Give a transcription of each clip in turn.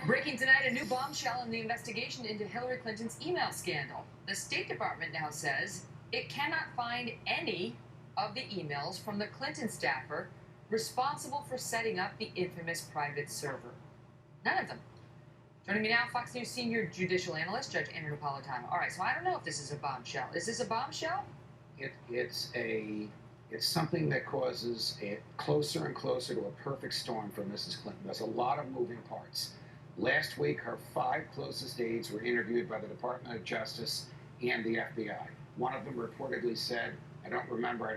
Breaking tonight, a new bombshell in the investigation into Hillary Clinton's email scandal. The State Department now says it cannot find any of the emails from the Clinton staffer responsible for setting up the infamous private server. None of them. Joining me now, Fox News senior judicial analyst, Judge Andrew Napolitano. All right, so I don't know if this is a bombshell. Is this a bombshell? It's something that causes it closer and closer to a perfect storm for Mrs. Clinton. There's a lot of moving parts. Last week, her 5 closest aides were interviewed by the Department of Justice and the FBI. One of them reportedly said, I don't remember.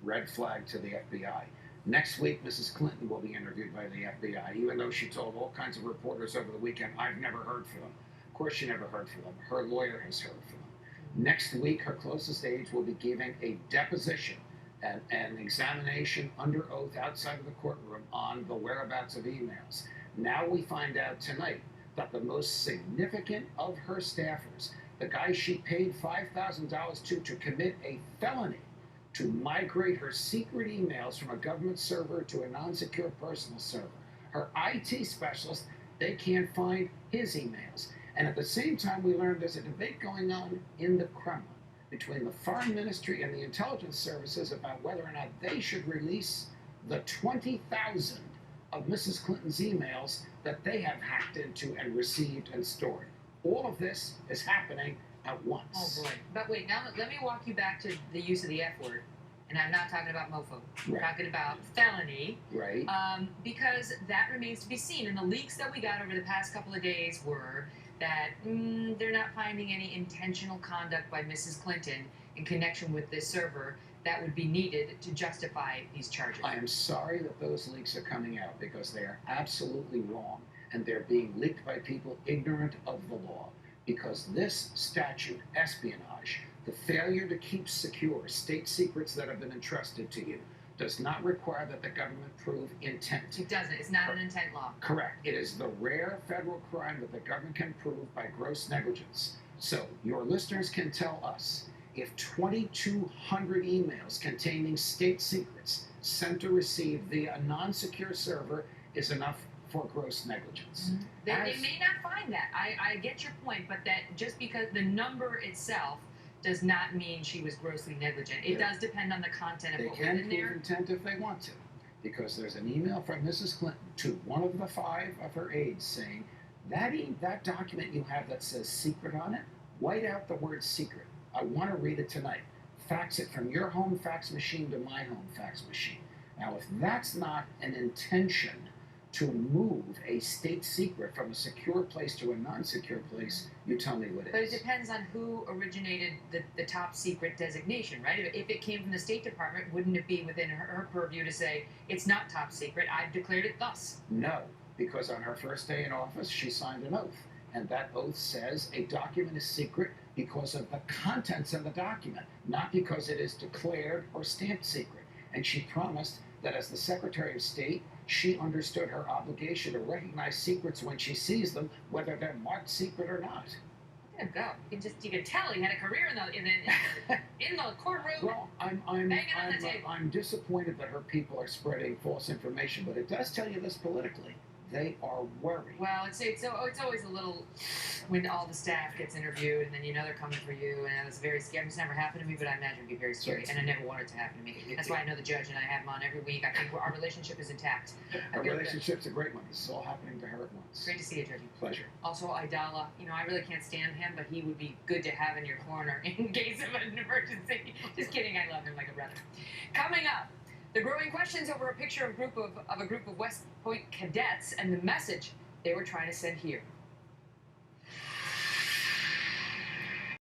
Red flag to the FBI. Next week, Mrs. Clinton will be interviewed by the FBI, even though she told all kinds of reporters over the weekend, I've never heard from them. Of course she never heard from them. Her lawyer has heard from them. Next week, her closest aides will be giving a deposition, an examination under oath outside of the courtroom on the whereabouts of emails. Now we find out tonight that the most significant of her staffers, the guy she paid $5,000 to commit a felony, to migrate her secret emails from a government server to a non-secure personal server. Her IT specialist, they can't find his emails. And at the same time, we learned there's a debate going on in the Kremlin between the Foreign Ministry and the intelligence services about whether or not they should release the 20,000 of Mrs. Clinton's emails that they have hacked into and received and stored. All of this is happening at once. Oh boy. But wait, now let me walk you back to the use of the F word. And I'm not talking about mofo. I'm talking about felony. Right. Because that remains to be seen. And the leaks that we got over the past couple of days were that they're not finding any intentional conduct by Mrs. Clinton in connection with this server that would be needed to justify these charges. I am sorry that those leaks are coming out because they are absolutely wrong. And they're being leaked by people ignorant of the law. Because this statute, espionage, the failure to keep secure state secrets that have been entrusted to you, does not require that the government prove intent. It doesn't. It's not an intent law. Correct. It is the rare federal crime that the government can prove by gross negligence. So your listeners can tell us if 2,200 emails containing state secrets sent or received via a non-secure server is enough for gross negligence. Mm-hmm. They may not find that. I get your point, but that just because the number itself does not mean she was grossly negligent. It does depend on the content of what was in there. They can prove intent if they want to, because there's an email from Mrs. Clinton to one of the 5 of her aides saying, that document you have that says secret on it, white out the word secret. I want to read it tonight. Fax it from your home fax machine to my home fax machine. Now, if that's not an intention to move a state secret from a secure place to a non-secure place, you tell me what it is. But it depends on who originated the top secret designation, right? If it came from the State Department, wouldn't it be within her purview to say, it's not top secret, I've declared it thus? No, because on her first day in office, she signed an oath. And that oath says a document is secret because of the contents of the document, not because it is declared or stamped secret. And she promised that as the Secretary of State, she understood her obligation to recognize secrets when she sees them, whether they're marked secret or not. There you go. You can tell he had a career in the courtroom. Well, I'm disappointed that her people are spreading false information, but it does tell you this politically. They are worried. Well, it's always a little when all the staff gets interviewed and then you know they're coming for you, and it's very scary. It's never happened to me, but I imagine it'd be very scary, and I never want it to happen to me. That's why I know the judge and I have him on every week. I think our relationship is intact. Our relationship's a great one. This is all happening to her at once. Great to see you, Judge. Pleasure. Also, Abdullah, I really can't stand him, but he would be good to have in your corner in case of an emergency. Just kidding, I love him like a brother. Coming up, the growing questions over a picture of a group of West Point cadets and the message they were trying to send here.